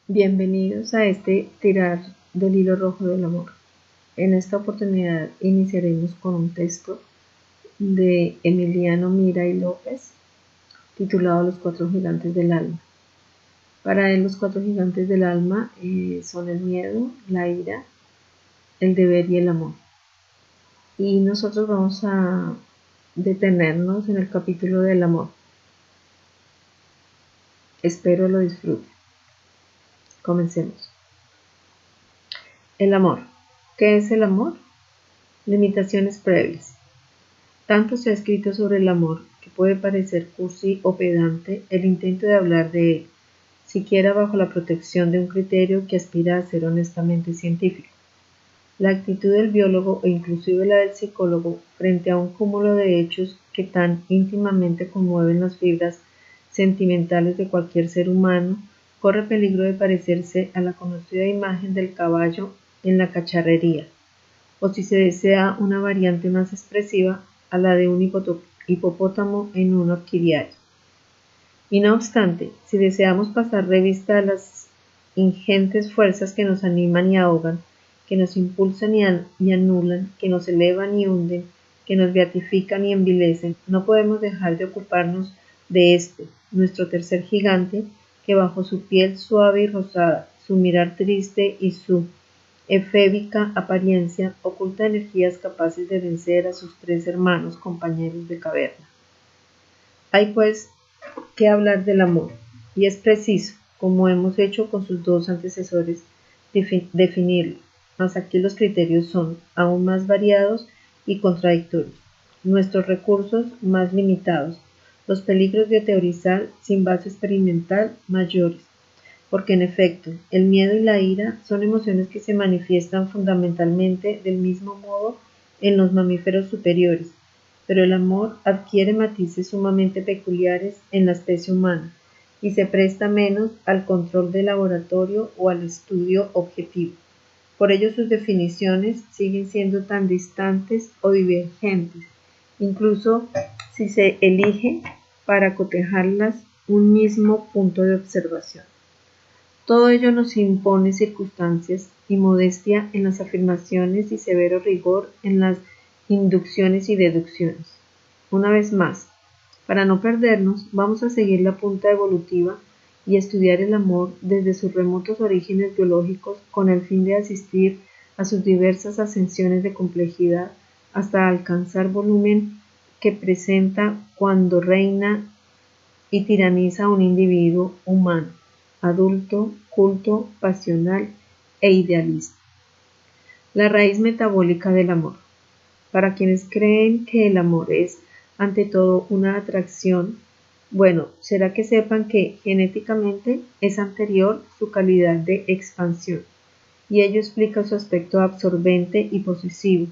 Bienvenidos a este tirar del hilo rojo del amor. En esta oportunidad iniciaremos con un texto de Emiliano Mira y López titulado Los cuatro gigantes del alma. Para él los cuatro gigantes del alma son el miedo, la ira, el deber y el amor. Y nosotros vamos a detenernos en el capítulo del amor. Espero lo disfruten. Comencemos. El amor. ¿Qué es el amor? Limitaciones previas. Tanto se ha escrito sobre el amor que puede parecer cursi o pedante el intento de hablar de él, siquiera bajo la protección de un criterio que aspira a ser honestamente científico. La actitud del biólogo e inclusive la del psicólogo frente a un cúmulo de hechos que tan íntimamente conmueven las fibras sentimentales de cualquier ser humano corre peligro de parecerse a la conocida imagen del caballo en la cacharrería, o si se desea una variante más expresiva, a la de un hipopótamo en un orquidiario. Y no obstante, si deseamos pasar revista a las ingentes fuerzas que nos animan y ahogan, que nos impulsan y anulan, que nos elevan y hunden, que nos beatifican y envilecen, no podemos dejar de ocuparnos de este, nuestro tercer gigante, que bajo su piel suave y rosada, su mirar triste y su efébica apariencia oculta energías capaces de vencer a sus tres hermanos compañeros de caverna. Hay pues que hablar del amor, y es preciso, como hemos hecho con sus dos antecesores, definirlo, mas aquí los criterios son aún más variados y contradictorios, nuestros recursos más limitados, los peligros de teorizar sin base experimental mayores, porque en efecto, el miedo y la ira son emociones que se manifiestan fundamentalmente del mismo modo en los mamíferos superiores, pero el amor adquiere matices sumamente peculiares en la especie humana y se presta menos al control de laboratorio o al estudio objetivo. Por ello sus definiciones siguen siendo tan distantes o divergentes, incluso si se elige para cotejarlas un mismo punto de observación. Todo ello nos impone circunstancias y modestia en las afirmaciones y severo rigor en las inducciones y deducciones. Una vez más, para no perdernos, vamos a seguir la punta evolutiva y estudiar el amor desde sus remotos orígenes biológicos con el fin de asistir a sus diversas ascensiones de complejidad hasta alcanzar volumen que presenta cuando reina y tiraniza a un individuo humano, adulto, culto, pasional e idealista. La raíz metabólica del amor. Para quienes creen que el amor es, ante todo, una atracción, bueno, será que sepan que genéticamente es anterior su calidad de expansión, y ello explica su aspecto absorbente y posesivo,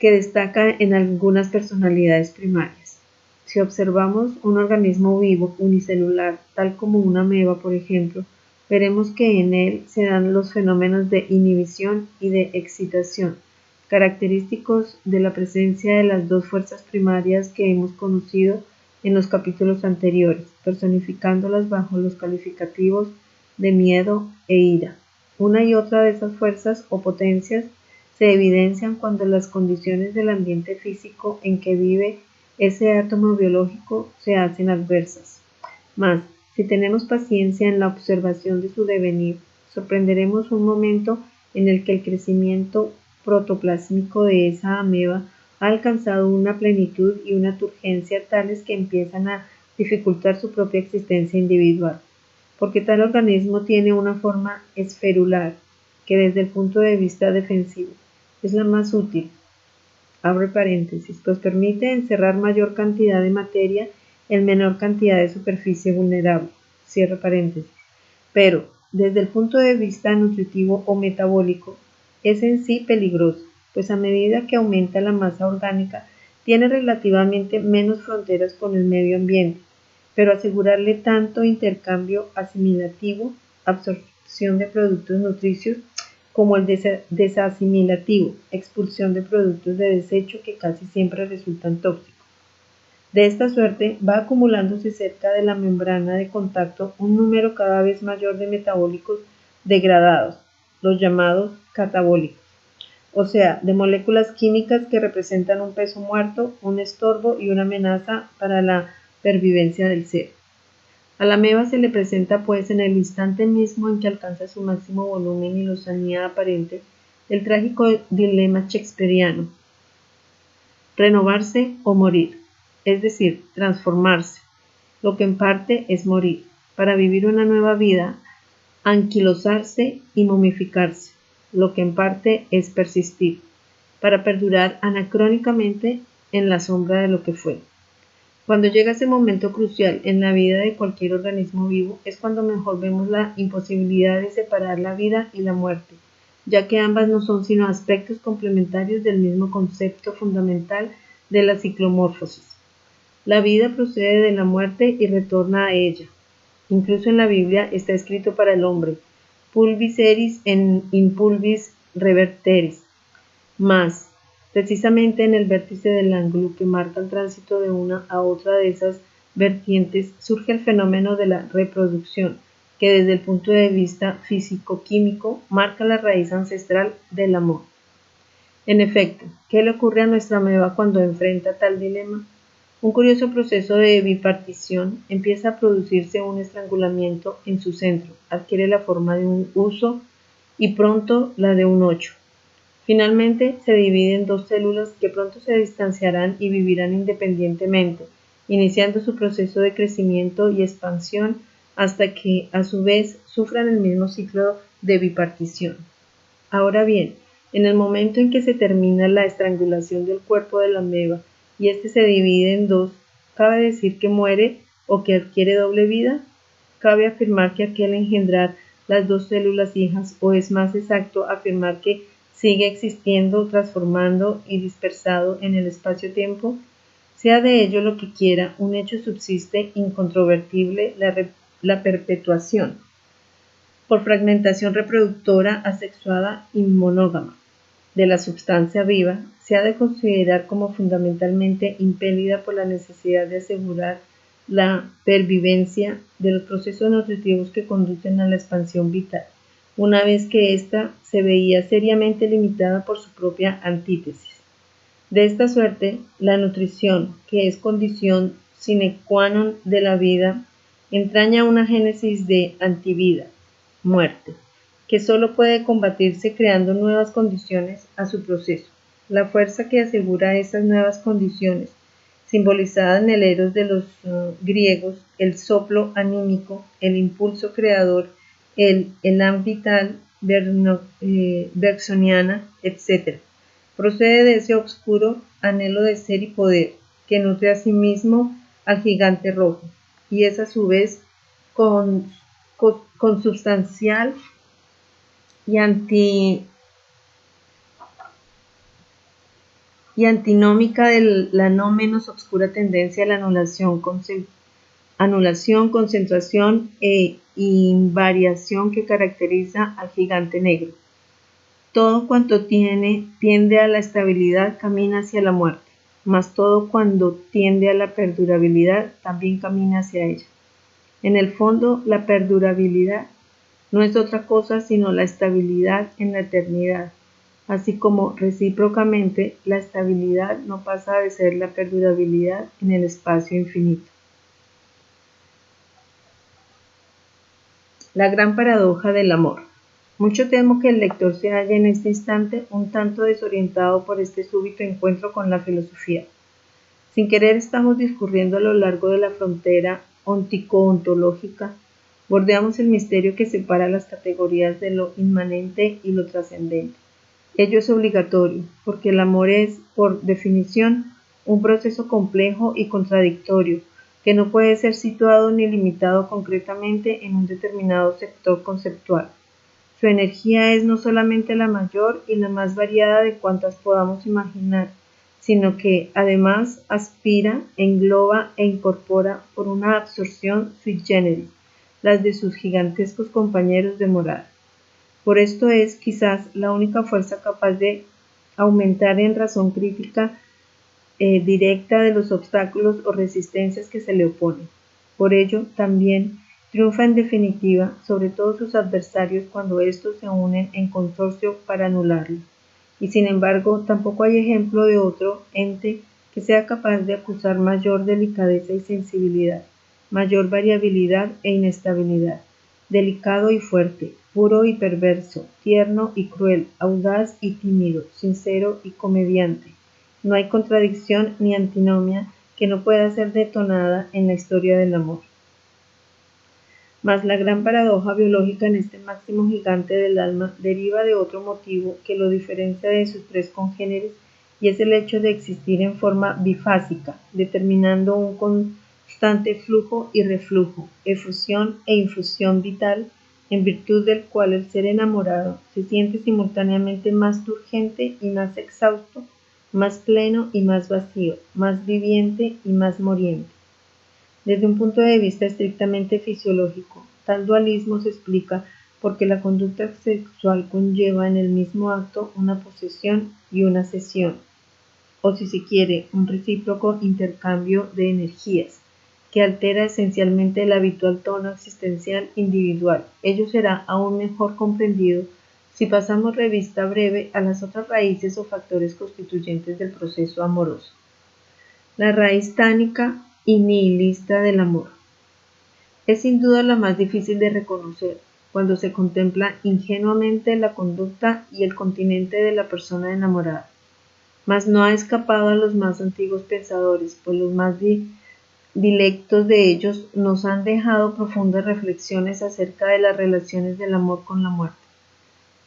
que destaca en algunas personalidades primarias. Si observamos un organismo vivo unicelular, tal como una ameba, por ejemplo, veremos que en él se dan los fenómenos de inhibición y de excitación, característicos de la presencia de las dos fuerzas primarias que hemos conocido en los capítulos anteriores, personificándolas bajo los calificativos de miedo e ira. Una y otra de esas fuerzas o potencias se evidencian cuando las condiciones del ambiente físico en que vive ese átomo biológico se hacen adversas. Mas, si tenemos paciencia en la observación de su devenir, sorprenderemos un momento en el que el crecimiento protoplásmico de esa ameba ha alcanzado una plenitud y una turgencia tales que empiezan a dificultar su propia existencia individual, porque tal organismo tiene una forma esferular que desde el punto de vista defensivo es la más útil, abre paréntesis, pues permite encerrar mayor cantidad de materia en menor cantidad de superficie vulnerable, cierra paréntesis. Pero, desde el punto de vista nutritivo o metabólico, es en sí peligroso, pues a medida que aumenta la masa orgánica, tiene relativamente menos fronteras con el medio ambiente, pero asegurarle tanto intercambio asimilativo, absorción de productos nutricios, como el desasimilativo, expulsión de productos de desecho que casi siempre resultan tóxicos. De esta suerte va acumulándose cerca de la membrana de contacto un número cada vez mayor de metabólicos degradados, los llamados catabólicos, o sea, de moléculas químicas que representan un peso muerto, un estorbo y una amenaza para la pervivencia del ser. A la ameba se le presenta pues en el instante mismo en que alcanza su máximo volumen y lozanía aparente el trágico dilema shakespeariano: renovarse o morir, es decir, transformarse, lo que en parte es morir, para vivir una nueva vida, anquilosarse y momificarse, lo que en parte es persistir, para perdurar anacrónicamente en la sombra de lo que fue. Cuando llega ese momento crucial en la vida de cualquier organismo vivo, es cuando mejor vemos la imposibilidad de separar la vida y la muerte, ya que ambas no son sino aspectos complementarios del mismo concepto fundamental de la ciclomorfosis. La vida procede de la muerte y retorna a ella. Incluso en la Biblia está escrito para el hombre: pulvis eris in pulvis reverteris. Mas, precisamente en el vértice del ángulo que marca el tránsito de una a otra de esas vertientes surge el fenómeno de la reproducción, que desde el punto de vista físico-químico marca la raíz ancestral del amor. En efecto, ¿qué le ocurre a nuestra ameba cuando enfrenta tal dilema? Un curioso proceso de bipartición: empieza a producirse un estrangulamiento en su centro, adquiere la forma de un huso y pronto la de un ocho. Finalmente se divide en dos células que pronto se distanciarán y vivirán independientemente, iniciando su proceso de crecimiento y expansión hasta que, a su vez, sufran el mismo ciclo de bipartición. Ahora bien, en el momento en que se termina la estrangulación del cuerpo de la ameba y éste se divide en dos, ¿cabe decir que muere o que adquiere doble vida? ¿Cabe afirmar que aquel engendrar las dos células hijas, o es más exacto afirmar que sigue existiendo, transformando y dispersado en el espacio-tiempo? Sea de ello lo que quiera, un hecho subsiste incontrovertible: la perpetuación, por fragmentación reproductora asexuada y monógama, de la substancia viva, se ha de considerar como fundamentalmente impelida por la necesidad de asegurar la pervivencia de los procesos nutritivos que conducen a la expansión vital, una vez que ésta se veía seriamente limitada por su propia antítesis. De esta suerte, la nutrición, que es condición sine qua non de la vida, entraña una génesis de antivida, muerte, que solo puede combatirse creando nuevas condiciones a su proceso. La fuerza que asegura esas nuevas condiciones, simbolizada en el eros de los griegos, el soplo anímico, el impulso creador, el elan vital bergsoniana, etc., procede de ese oscuro anhelo de ser y poder, que nutre a sí mismo al gigante rojo, y es a su vez consubstancial y antinómica de la no menos oscura tendencia a la anulación, concentración e invariación que caracteriza al gigante negro. Todo cuanto tiende a la estabilidad camina hacia la muerte, mas todo cuando tiende a la perdurabilidad también camina hacia ella. En el fondo, la perdurabilidad no es otra cosa sino la estabilidad en la eternidad, así como recíprocamente la estabilidad no pasa de ser la perdurabilidad en el espacio infinito. La gran paradoja del amor. Mucho temo que el lector se halle en este instante un tanto desorientado por este súbito encuentro con la filosofía. Sin querer estamos discurriendo a lo largo de la frontera ontico-ontológica, bordeamos el misterio que separa las categorías de lo inmanente y lo trascendente. Ello es obligatorio, porque el amor es, por definición, un proceso complejo y contradictorio, que no puede ser situado ni limitado concretamente en un determinado sector conceptual. Su energía es no solamente la mayor y la más variada de cuantas podamos imaginar, sino que, además, aspira, engloba e incorpora por una absorción sui generis las de sus gigantescos compañeros de morada. Por esto es, quizás, la única fuerza capaz de aumentar en razón crítica directa de los obstáculos o resistencias que se le oponen. Por ello, también triunfa en definitiva sobre todos sus adversarios cuando estos se unen en consorcio para anularlo. Y sin embargo, tampoco hay ejemplo de otro ente que sea capaz de acusar mayor delicadeza y sensibilidad, mayor variabilidad e inestabilidad, delicado y fuerte, puro y perverso, tierno y cruel, audaz y tímido, sincero y comediante. No hay contradicción ni antinomia que no pueda ser detonada en la historia del amor. Mas la gran paradoja biológica en este máximo gigante del alma deriva de otro motivo que lo diferencia de sus tres congéneres, y es el hecho de existir en forma bifásica, determinando un constante flujo y reflujo, efusión e infusión vital, en virtud del cual el ser enamorado se siente simultáneamente más turgente y más exhausto, más pleno y más vacío, más viviente y más moriente. Desde un punto de vista estrictamente fisiológico, tal dualismo se explica porque la conducta sexual conlleva en el mismo acto una posesión y una cesión, o si se quiere, un recíproco intercambio de energías, que altera esencialmente el habitual tono existencial individual. Ello será aún mejor comprendido si pasamos revista breve a las otras raíces o factores constituyentes del proceso amoroso. La raíz tánica y nihilista del amor. Es sin duda la más difícil de reconocer cuando se contempla ingenuamente la conducta y el continente de la persona enamorada. Mas no ha escapado a los más antiguos pensadores, pues los más dilectos de ellos nos han dejado profundas reflexiones acerca de las relaciones del amor con la muerte.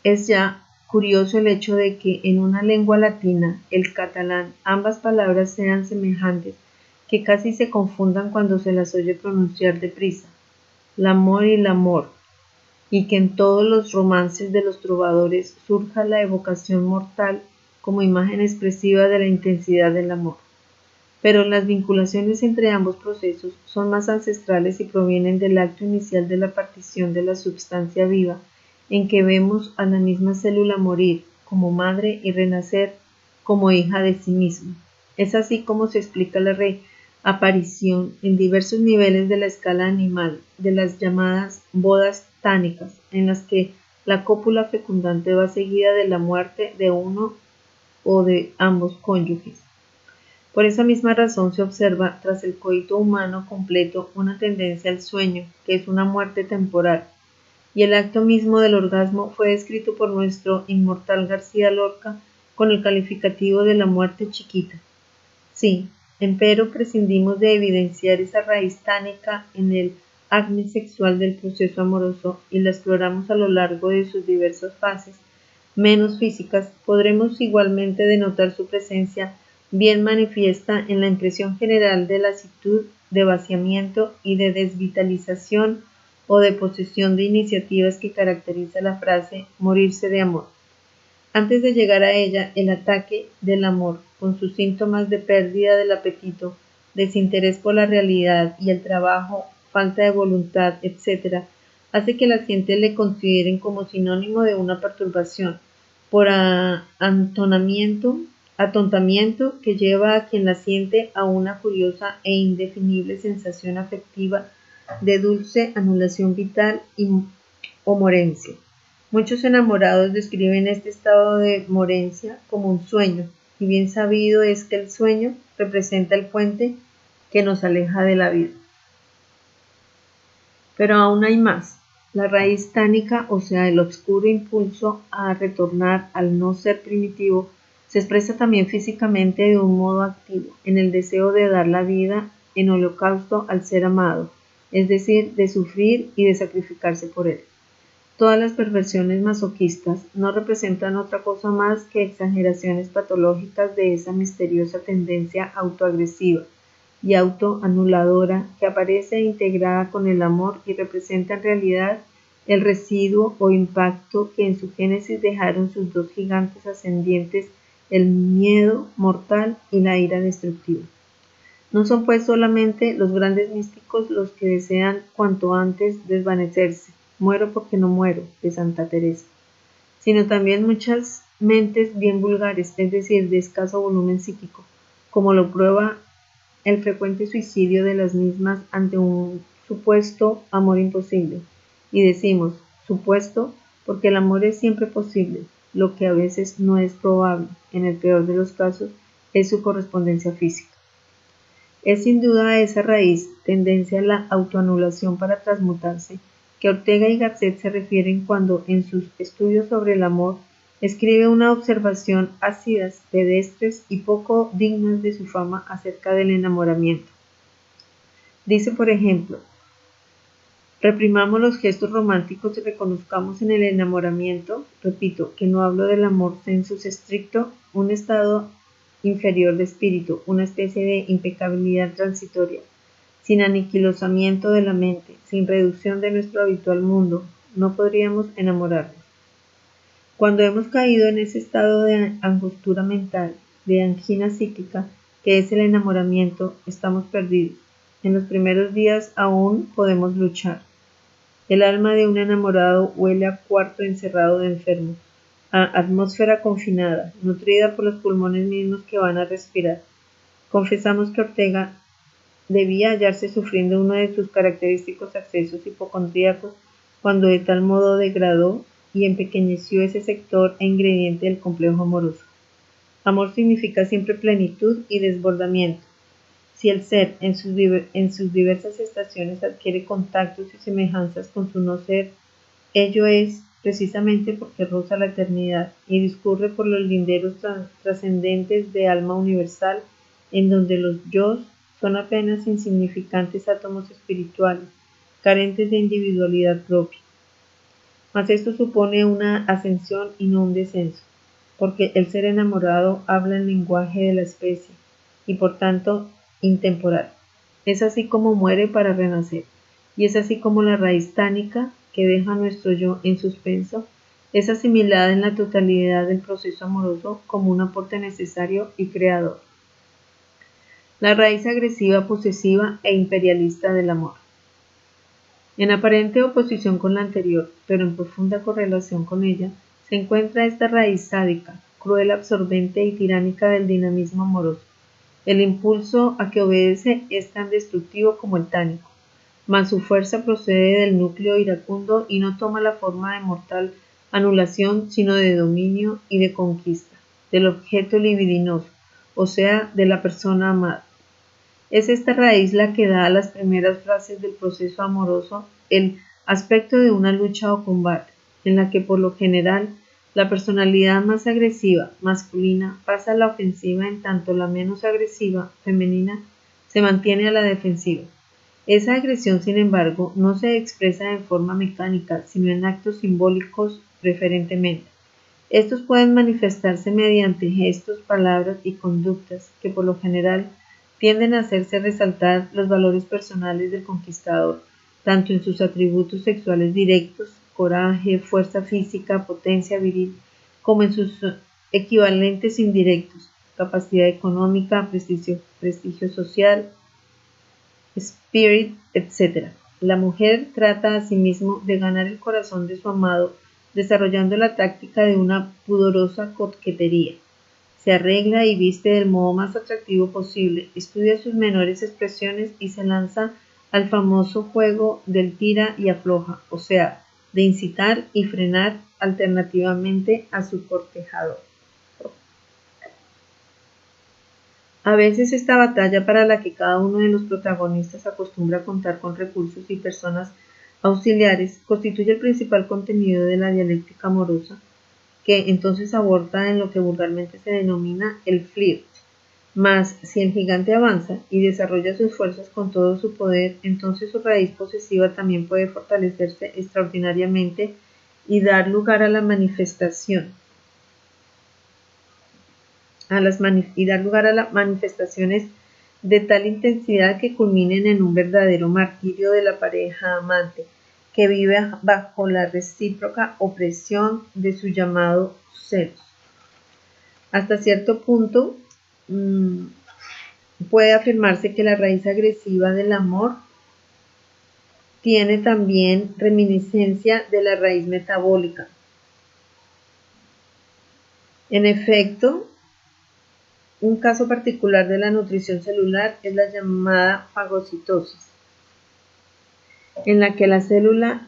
Es ya curioso el hecho de que en una lengua latina, el catalán, ambas palabras sean semejantes, que casi se confundan cuando se las oye pronunciar deprisa, l'amor y l'amor, y que en todos los romances de los trovadores surja la evocación mortal como imagen expresiva de la intensidad del amor. Pero las vinculaciones entre ambos procesos son más ancestrales y provienen del acto inicial de la partición de la substancia viva, en que vemos a la misma célula morir como madre y renacer como hija de sí misma. Es así como se explica la aparición en diversos niveles de la escala animal de las llamadas bodas tánicas, en las que la cópula fecundante va seguida de la muerte de uno o de ambos cónyuges. Por esa misma razón se observa tras el coito humano completo una tendencia al sueño, que es una muerte temporal, y el acto mismo del orgasmo fue descrito por nuestro inmortal García Lorca con el calificativo de la muerte chiquita. Sí, empero prescindimos de evidenciar esa raíz tánica en el acme sexual del proceso amoroso y la exploramos a lo largo de sus diversas fases menos físicas, podremos igualmente denotar su presencia bien manifiesta en la impresión general de lasitud, de vaciamiento y de desvitalización o de posesión de iniciativas que caracteriza la frase morirse de amor. Antes de llegar a ella, el ataque del amor, con sus síntomas de pérdida del apetito, desinterés por la realidad y el trabajo, falta de voluntad, etc., hace que la gente le consideren como sinónimo de una perturbación, por atontamiento que lleva a quien la siente a una curiosa e indefinible sensación afectiva de dulce anulación vital o morencia. Muchos enamorados describen este estado de morencia como un sueño, y bien sabido es que el sueño representa el puente que nos aleja de la vida. Pero aún hay más. La raíz tánica, o sea, el obscuro impulso a retornar al no ser primitivo, se expresa también físicamente de un modo activo, en el deseo de dar la vida en holocausto al ser amado, es decir, de sufrir y de sacrificarse por él. Todas las perversiones masoquistas no representan otra cosa más que exageraciones patológicas de esa misteriosa tendencia autoagresiva y autoanuladora que aparece integrada con el amor y representa en realidad el residuo o impacto que en su génesis dejaron sus dos gigantes ascendientes, el miedo mortal y la ira destructiva. No son pues solamente los grandes místicos los que desean cuanto antes desvanecerse, muero porque no muero, de Santa Teresa, sino también muchas mentes bien vulgares, es decir, de escaso volumen psíquico, como lo prueba el frecuente suicidio de las mismas ante un supuesto amor imposible. Y decimos supuesto porque el amor es siempre posible, lo que a veces no es probable, en el peor de los casos, es su correspondencia física. Es sin duda esa raíz, tendencia a la autoanulación para transmutarse, que Ortega y Gasset se refieren cuando en sus estudios sobre el amor escribe una observación ácidas, pedestres y poco dignas de su fama acerca del enamoramiento. Dice, por ejemplo, reprimamos los gestos románticos y reconozcamos en el enamoramiento, repito, que no hablo del amor sensus estricto, un estado inferior de espíritu, una especie de impecabilidad transitoria, sin aniquilosamiento de la mente, sin reducción de nuestro habitual mundo, no podríamos enamorarnos. Cuando hemos caído en ese estado de angostura mental, de angina psíquica, que es el enamoramiento, estamos perdidos. En los primeros días aún podemos luchar. El alma de un enamorado huele a cuarto encerrado de enfermo, a atmósfera confinada, nutrida por los pulmones mismos que van a respirar. Confesamos que Ortega debía hallarse sufriendo uno de sus característicos accesos hipocondríacos cuando de tal modo degradó y empequeñeció ese sector e ingrediente del complejo amoroso. Amor significa siempre plenitud y desbordamiento. Si el ser en sus diversas estaciones adquiere contactos y semejanzas con su no ser, ello es precisamente porque roza la eternidad y discurre por los linderos trascendentes de alma universal, en donde los yos son apenas insignificantes átomos espirituales, carentes de individualidad propia. Mas esto supone una ascensión y no un descenso, porque el ser enamorado habla el lenguaje de la especie, y por tanto intemporal. Es así como muere para renacer, y es así como la raíz tánica, que deja nuestro yo en suspenso, es asimilada en la totalidad del proceso amoroso como un aporte necesario y creador. La raíz agresiva, posesiva e imperialista del amor. En aparente oposición con la anterior, pero en profunda correlación con ella, se encuentra esta raíz sádica, cruel, absorbente y tiránica del dinamismo amoroso. El impulso a que obedece es tan destructivo como el tánico, mas su fuerza procede del núcleo iracundo y no toma la forma de mortal anulación, sino de dominio y de conquista, del objeto libidinoso, o sea, de la persona amada. Es esta raíz la que da a las primeras frases del proceso amoroso el aspecto de una lucha o combate, en la que por lo general la personalidad más agresiva, masculina, pasa a la ofensiva en tanto la menos agresiva, femenina, se mantiene a la defensiva. Esa agresión, sin embargo, no se expresa en forma mecánica, sino en actos simbólicos preferentemente. Estos pueden manifestarse mediante gestos, palabras y conductas que por lo general tienden a hacerse resaltar los valores personales del conquistador, tanto en sus atributos sexuales directos, coraje, fuerza física, potencia viril, como en sus equivalentes indirectos, capacidad económica, prestigio social, spirit, etc. La mujer trata asimismo de ganar el corazón de su amado, desarrollando la táctica de una pudorosa coquetería. Se arregla y viste del modo más atractivo posible, estudia sus menores expresiones y se lanza al famoso juego del tira y afloja, o sea, de incitar y frenar alternativamente a su cortejador. A veces esta batalla, para la que cada uno de los protagonistas acostumbra a contar con recursos y personas auxiliares, constituye el principal contenido de la dialéctica amorosa, que entonces aborda en lo que vulgarmente se denomina el flirt. Mas, si el gigante avanza y desarrolla sus fuerzas con todo su poder, entonces su raíz posesiva también puede fortalecerse extraordinariamente y dar lugar a la manifestación. Las manifestaciones de tal intensidad que culminen en un verdadero martirio de la pareja amante, que vive bajo la recíproca opresión de su llamado celos. Hasta cierto punto, puede afirmarse que la raíz agresiva del amor tiene también reminiscencia de la raíz metabólica. En efecto, Un caso particular de la nutrición celular es la llamada fagocitosis, en la que la célula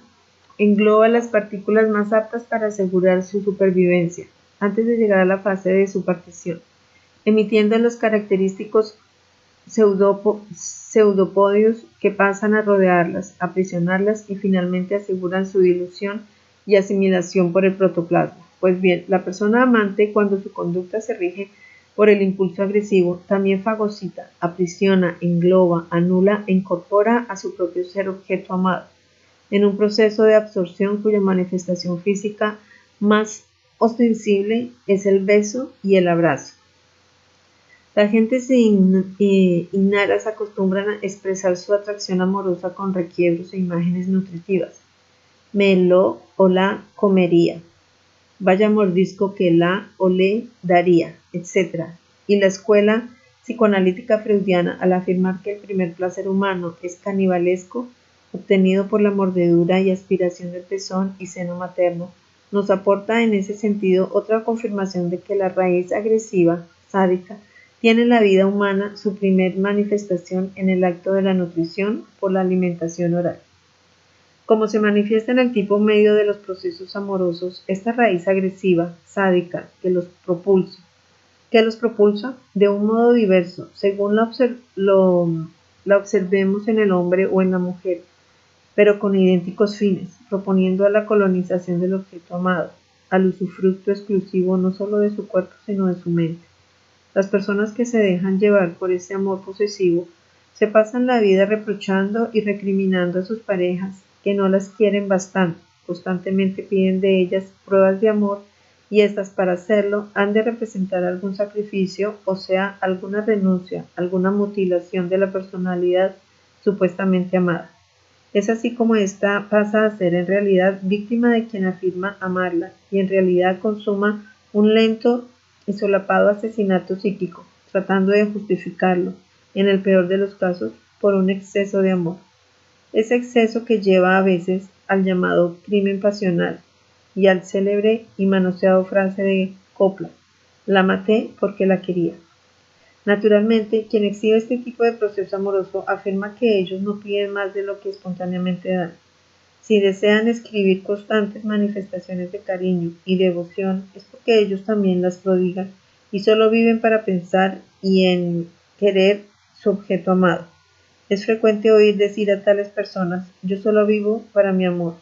engloba las partículas más aptas para asegurar su supervivencia, antes de llegar a la fase de su partición, emitiendo los característicos pseudopodios que pasan a rodearlas, aprisionarlas y finalmente aseguran su dilución y asimilación por el protoplasma. Pues bien, la persona amante, cuando su conducta se rige por el impulso agresivo, también fagocita, aprisiona, engloba, anula e incorpora a su propio ser objeto amado, en un proceso de absorción cuya manifestación física más ostensible es el beso y el abrazo. La gente innara se acostumbran a expresar su atracción amorosa con requiebros e imágenes nutritivas. Me lo o la comería. Vaya mordisco que la o le daría, etc. Y la escuela psicoanalítica freudiana, al afirmar que el primer placer humano es canibalesco, obtenido por la mordedura y aspiración del pezón y seno materno, nos aporta en ese sentido otra confirmación de que la raíz agresiva, sádica, tiene en la vida humana su primer manifestación en el acto de la nutrición por la alimentación oral. Como se manifiesta en el tipo medio de los procesos amorosos, esta raíz agresiva, sádica, que los propulsa de un modo diverso, según la observemos en el hombre o en la mujer, pero con idénticos fines, proponiendo a la colonización del objeto amado, al usufructo exclusivo no solo de su cuerpo sino de su mente. Las personas que se dejan llevar por ese amor posesivo se pasan la vida reprochando y recriminando a sus parejas que no las quieren bastante, constantemente piden de ellas pruebas de amor y estas para hacerlo han de representar algún sacrificio, o sea, alguna renuncia, alguna mutilación de la personalidad supuestamente amada. Es así como ésta pasa a ser en realidad víctima de quien afirma amarla y en realidad consuma un lento y solapado asesinato psíquico, tratando de justificarlo, en el peor de los casos, por un exceso de amor. Ese exceso que lleva a veces al llamado crimen pasional y al célebre y manoseado frase de Copla, la maté porque la quería. Naturalmente, quien exhibe este tipo de proceso amoroso afirma que ellos no piden más de lo que espontáneamente dan. Si desean escribir constantes manifestaciones de cariño y devoción, es porque ellos también las prodigan y solo viven para pensar y en querer su objeto amado. Es frecuente oír decir a tales personas, yo solo vivo para mi amor,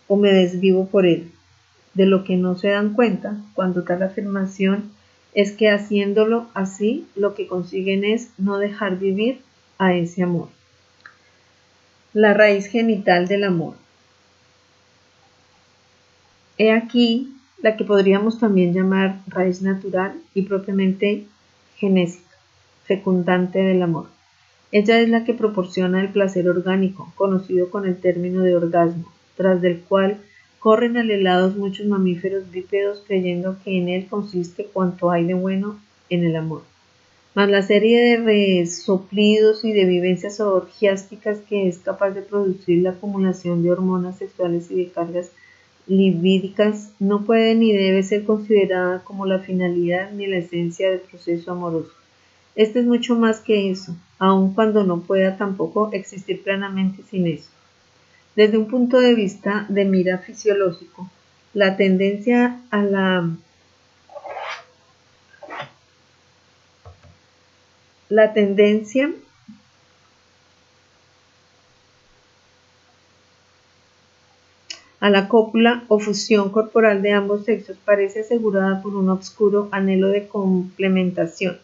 o me desvivo por él. De lo que no se dan cuenta, cuando tal afirmación, es que haciéndolo así, lo que consiguen es no dejar vivir a ese amor. La raíz genital del amor. He aquí la que podríamos también llamar raíz natural y propiamente genésica, fecundante del amor. Ella es la que proporciona el placer orgánico, conocido con el término de orgasmo, tras del cual corren alelados muchos mamíferos bípedos creyendo que en él consiste cuanto hay de bueno en el amor. Mas la serie de resoplidos y de vivencias orgiásticas que es capaz de producir la acumulación de hormonas sexuales y de cargas libídicas no puede ni debe ser considerada como la finalidad ni la esencia del proceso amoroso. Este es mucho más que eso, aun cuando no pueda tampoco existir plenamente sin eso. Desde un punto de vista de mira fisiológico, la tendencia a la cópula o fusión corporal de ambos sexos parece asegurada por un obscuro anhelo de complementación,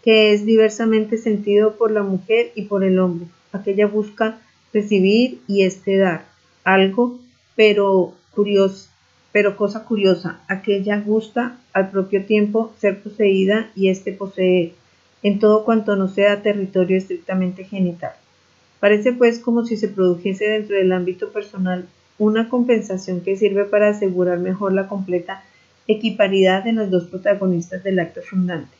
que es diversamente sentido por la mujer y por el hombre. Aquella busca recibir y este dar algo, pero cosa curiosa, aquella gusta al propio tiempo ser poseída y este poseer, en todo cuanto no sea territorio estrictamente genital. Parece pues como si se produjese dentro del ámbito personal una compensación que sirve para asegurar mejor la completa equiparidad en los dos protagonistas del acto fundante.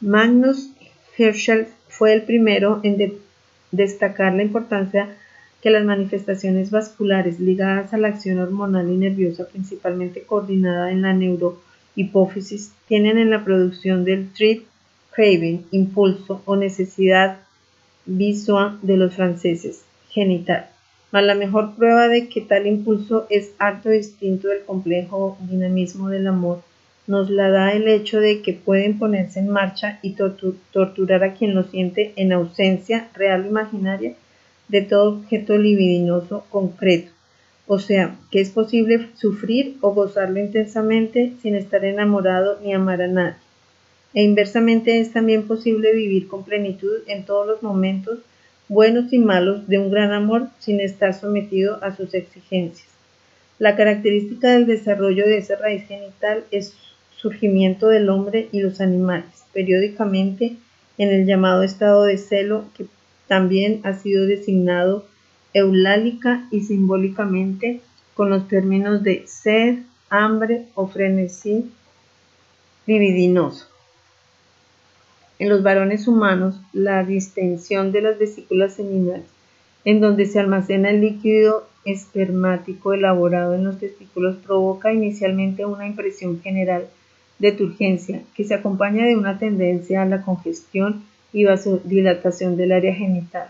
Magnus Hirschfeld fue el primero en destacar la importancia que las manifestaciones vasculares ligadas a la acción hormonal y nerviosa, principalmente coordinada en la neurohipófisis, tienen en la producción del TRIP craving, impulso o necesidad visual de los franceses, genital. Mas la mejor prueba de que tal impulso es harto distinto del complejo dinamismo del amor nos la da el hecho de que pueden ponerse en marcha y torturar a quien lo siente en ausencia, real o imaginaria, de todo objeto libidinoso concreto. O sea, que es posible sufrir o gozarlo intensamente sin estar enamorado ni amar a nadie. E inversamente es también posible vivir con plenitud en todos los momentos, buenos y malos, de un gran amor sin estar sometido a sus exigencias. La característica del desarrollo de esa raíz genital es surgimiento del hombre y los animales, periódicamente en el llamado estado de celo, que también ha sido designado eulálica y simbólicamente con los términos de sed, hambre o frenesí libidinoso. En los varones humanos, la distensión de las vesículas seminales, en donde se almacena el líquido espermático elaborado en los testículos, provoca inicialmente una impresión general de turgencia, que se acompaña de una tendencia a la congestión y vasodilatación del área genital,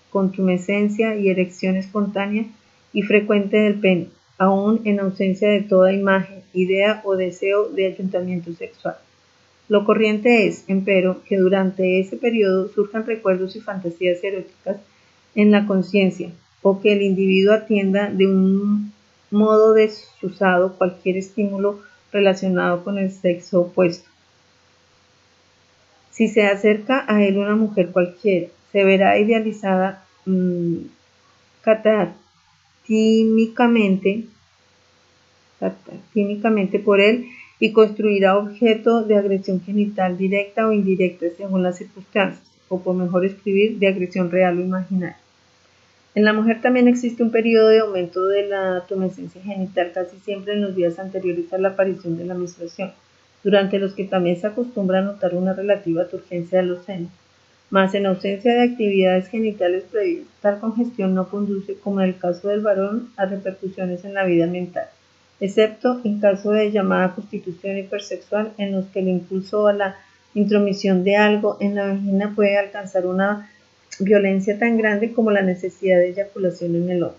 contumescencia y erección espontánea y frecuente del pene, aun en ausencia de toda imagen, idea o deseo de ayuntamiento sexual. Lo corriente es, empero, que durante ese periodo surjan recuerdos y fantasías eróticas en la conciencia, o que el individuo atienda de un modo desusado cualquier estímulo relacionado con el sexo opuesto. Si se acerca a él una mujer cualquiera, se verá idealizada catatímicamente por él y construirá objeto de agresión genital directa o indirecta según las circunstancias, o por mejor escribir, de agresión real o imaginaria. En la mujer también existe un periodo de aumento de la tumescencia genital casi siempre en los días anteriores a la aparición de la menstruación, durante los que también se acostumbra a notar una relativa turgencia de los senos. Mas en ausencia de actividades genitales previas, tal congestión no conduce, como en el caso del varón, a repercusiones en la vida mental, excepto en caso de llamada constitución hipersexual, en los que el impulso a la intromisión de algo en la vagina puede alcanzar una violencia tan grande como la necesidad de eyaculación en el hombre.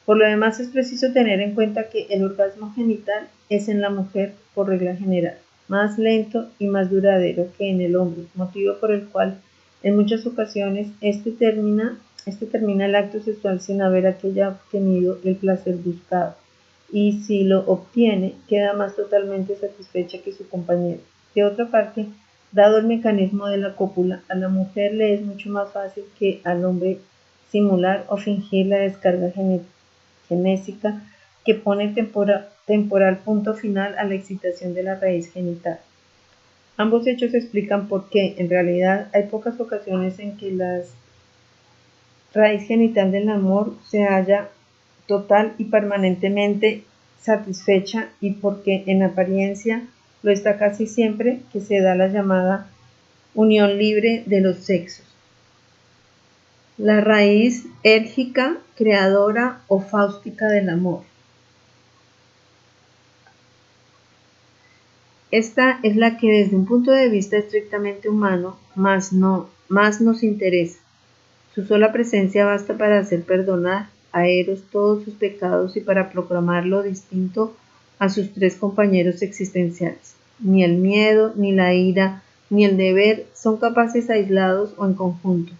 Por lo demás, es preciso tener en cuenta que el orgasmo genital es en la mujer, por regla general, más lento y más duradero que en el hombre, motivo por el cual en muchas ocasiones este termina el acto sexual sin haber aquella obtenido el placer buscado, y si lo obtiene, queda más totalmente satisfecha que su compañero. De otra parte, dado el mecanismo de la cópula, a la mujer le es mucho más fácil que al hombre simular o fingir la descarga genésica que pone temporal punto final a la excitación de la raíz genital. Ambos hechos explican por qué, en realidad, hay pocas ocasiones en que la raíz genital del amor se halla total y permanentemente satisfecha, y porque en apariencia lo está casi siempre que se da la llamada unión libre de los sexos. La raíz érgica, creadora o fáustica del amor. Esta es la que desde un punto de vista estrictamente humano más nos interesa. Su sola presencia basta para hacer perdonar a Eros todos sus pecados y para proclamarlo distinto a sus tres compañeros existenciales. Ni el miedo, ni la ira, ni el deber son capaces aislados o en conjunto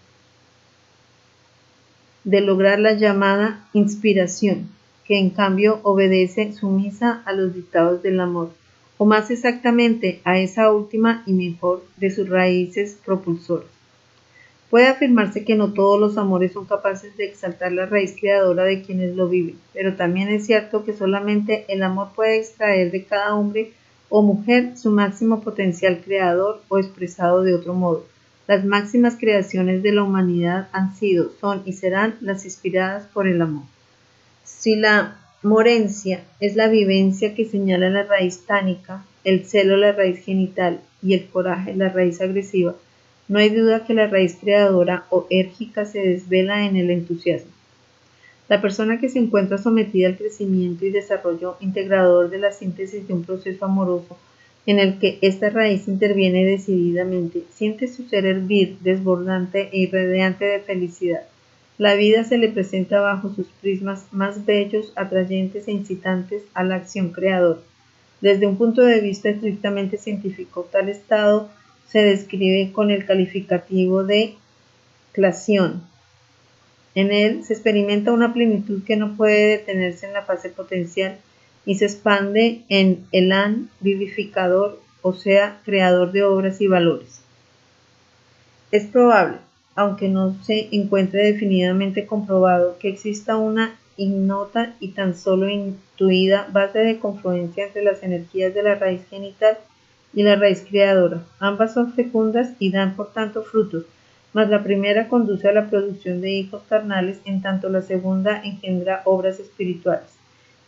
de lograr la llamada inspiración, que en cambio obedece sumisa a los dictados del amor, o más exactamente a esa última y mejor de sus raíces propulsoras. Puede afirmarse que no todos los amores son capaces de exaltar la raíz creadora de quienes lo viven, pero también es cierto que solamente el amor puede extraer de cada hombre o mujer su máximo potencial creador, o expresado de otro modo, las máximas creaciones de la humanidad han sido, son y serán las inspiradas por el amor. Si la morencia es la vivencia que señala la raíz tánica, el celo la raíz genital y el coraje la raíz agresiva, no hay duda que la raíz creadora o érgica se desvela en el entusiasmo. La persona que se encuentra sometida al crecimiento y desarrollo integrador de la síntesis de un proceso amoroso en el que esta raíz interviene decididamente, siente su ser hervir, desbordante e irradiante de felicidad. La vida se le presenta bajo sus prismas más bellos, atrayentes e incitantes a la acción creadora. Desde un punto de vista estrictamente científico, tal estado se describe con el calificativo de clasión. En él se experimenta una plenitud que no puede detenerse en la fase potencial y se expande en elán vivificador, o sea, creador de obras y valores. Es probable, aunque no se encuentre definidamente comprobado, que exista una ignota y tan solo intuida base de confluencia entre las energías de la raíz genital y la raíz creadora. Ambas son fecundas y dan por tanto frutos, mas la primera conduce a la producción de hijos carnales, en tanto la segunda engendra obras espirituales.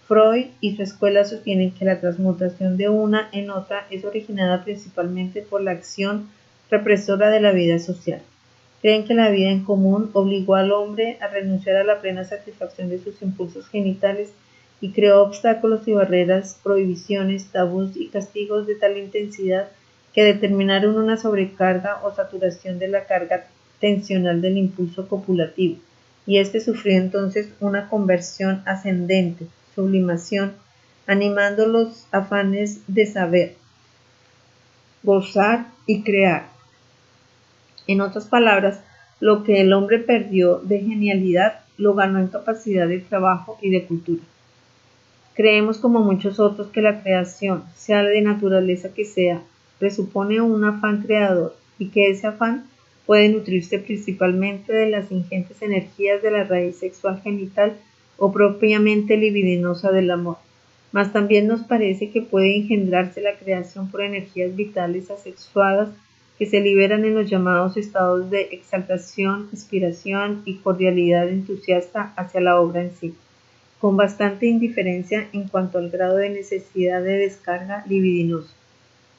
Freud y su escuela sostienen que la transmutación de una en otra es originada principalmente por la acción represora de la vida social. Creen que la vida en común obligó al hombre a renunciar a la plena satisfacción de sus impulsos genitales y creó obstáculos y barreras, prohibiciones, tabús y castigos de tal intensidad que determinaron una sobrecarga o saturación de la carga tensional del impulso copulativo, y éste sufrió entonces una conversión ascendente, sublimación, animando los afanes de saber, gozar y crear. En otras palabras, lo que el hombre perdió de genialidad lo ganó en capacidad de trabajo y de cultura. Creemos, como muchos otros, que la creación, sea de naturaleza que sea, presupone un afán creador y que ese afán puede nutrirse principalmente de las ingentes energías de la raíz sexual genital o propiamente libidinosa del amor. Mas también nos parece que puede engendrarse la creación por energías vitales asexuadas que se liberan en los llamados estados de exaltación, inspiración y cordialidad entusiasta hacia la obra en sí, con bastante indiferencia en cuanto al grado de necesidad de descarga libidinosa.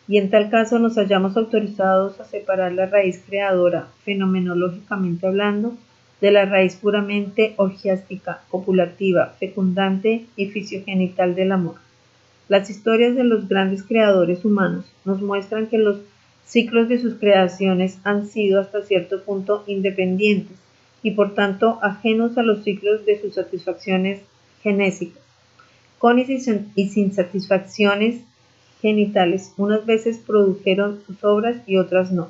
Y en tal caso nos hallamos autorizados a separar la raíz creadora, fenomenológicamente hablando, de la raíz puramente orgiástica, copulativa, fecundante y fisiogenital del amor. Las historias de los grandes creadores humanos nos muestran que los ciclos de sus creaciones han sido hasta cierto punto independientes y por tanto ajenos a los ciclos de sus satisfacciones genésicas. Con y sin satisfacciones genitales, unas veces produjeron sus obras y otras no.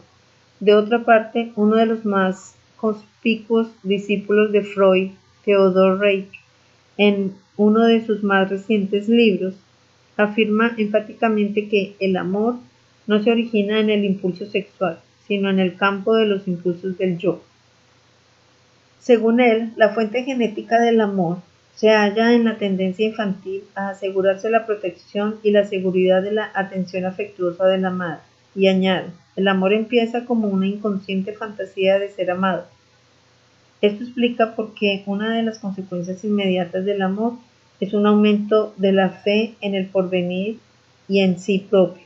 De otra parte, uno de los más conspicuos discípulos de Freud, Theodor Reich, en uno de sus más recientes libros, afirma enfáticamente que el amor no se origina en el impulso sexual, sino en el campo de los impulsos del yo. Según él, la fuente genética del amor se halla en la tendencia infantil a asegurarse la protección y la seguridad de la atención afectuosa de la madre, y añade, el amor empieza como una inconsciente fantasía de ser amado. Esto explica por qué una de las consecuencias inmediatas del amor es un aumento de la fe en el porvenir y en sí propio.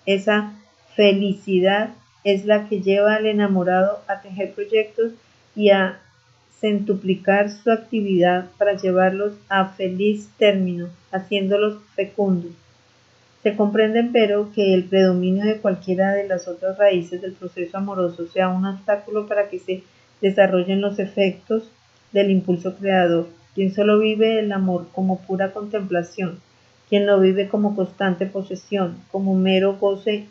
Esa felicidad es la que lleva al enamorado a tejer proyectos y a centuplicar su actividad para llevarlos a feliz término, haciéndolos fecundos. Se comprende, empero, que el predominio de cualquiera de las otras raíces del proceso amoroso sea un obstáculo para que se desarrollen los efectos del impulso creador. Quien solo vive el amor como pura contemplación, quien lo vive como constante posesión, como mero goce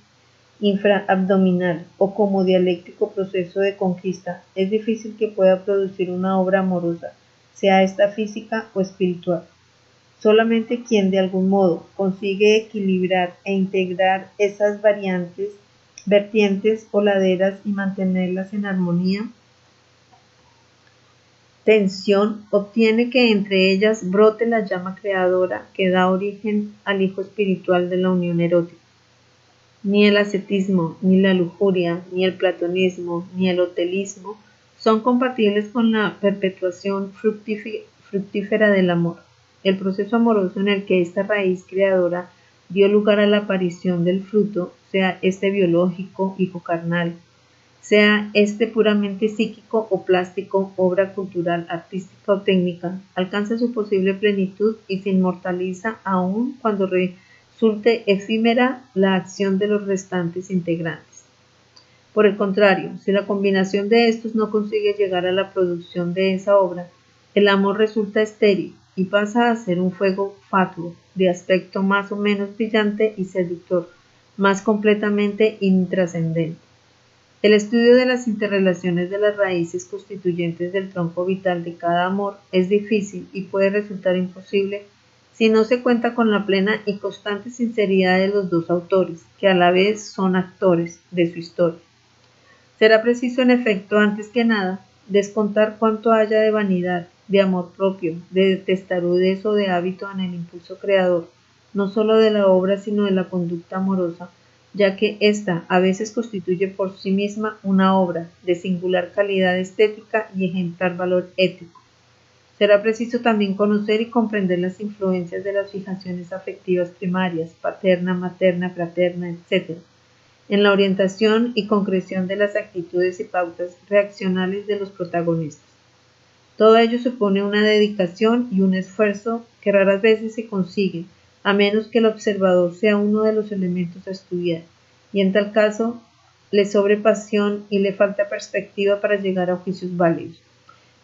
infraabdominal o como dialéctico proceso de conquista, es difícil que pueda producir una obra amorosa, sea esta física o espiritual. Solamente quien de algún modo consigue equilibrar e integrar esas vertientes o laderas y mantenerlas en armonía, tensión, obtiene que entre ellas brote la llama creadora que da origen al hijo espiritual de la unión erótica. Ni el ascetismo, ni la lujuria, ni el platonismo, ni el hotelismo son compatibles con la perpetuación fructífera del amor. El proceso amoroso en el que esta raíz creadora dio lugar a la aparición del fruto, sea este biológico, hijo carnal, sea este puramente psíquico o plástico, obra cultural, artística o técnica, alcanza su posible plenitud y se inmortaliza aún cuando resulte efímera la acción de los restantes integrantes. Por el contrario, si la combinación de estos no consigue llegar a la producción de esa obra, el amor resulta estéril y pasa a ser un fuego fatuo, de aspecto más o menos brillante y seductor, más completamente intrascendente. El estudio de las interrelaciones de las raíces constituyentes del tronco vital de cada amor es difícil y puede resultar imposible si no se cuenta con la plena y constante sinceridad de los dos autores, que a la vez son actores de su historia. Será preciso, en efecto, antes que nada, descontar cuanto haya de vanidad, de amor propio, de testarudez o de hábito en el impulso creador, no sólo de la obra sino de la conducta amorosa, ya que ésta a veces constituye por sí misma una obra de singular calidad estética y ejemplar valor ético. Será preciso también conocer y comprender las influencias de las fijaciones afectivas primarias, paterna, materna, fraterna, etc., en la orientación y concreción de las actitudes y pautas reaccionales de los protagonistas. Todo ello supone una dedicación y un esfuerzo que raras veces se consiguen, a menos que el observador sea uno de los elementos a estudiar, y en tal caso le sobre pasión y le falta perspectiva para llegar a juicios válidos.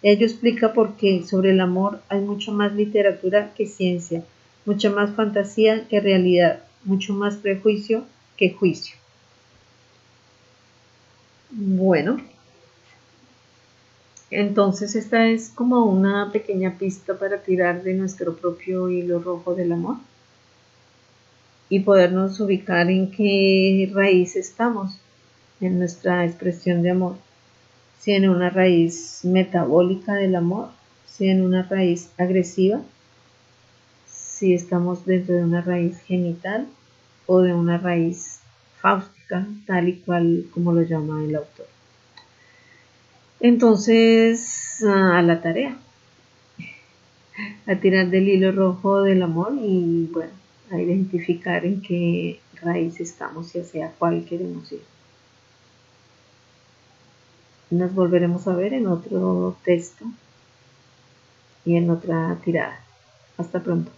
Ello explica por qué sobre el amor hay mucho más literatura que ciencia, mucha más fantasía que realidad, mucho más prejuicio que juicio. Bueno, entonces esta es como una pequeña pista para tirar de nuestro propio hilo rojo del amor y podernos ubicar en qué raíz estamos en nuestra expresión de amor. Si en una raíz metabólica del amor, si en una raíz agresiva, si estamos dentro de una raíz genital o de una raíz fáustica, tal y cual como lo llama el autor. Entonces, a la tarea, a tirar del hilo rojo del amor y bueno, a identificar en qué raíz estamos y hacia cuál queremos ir. Nos volveremos a ver en otro texto y en otra tirada. Hasta pronto.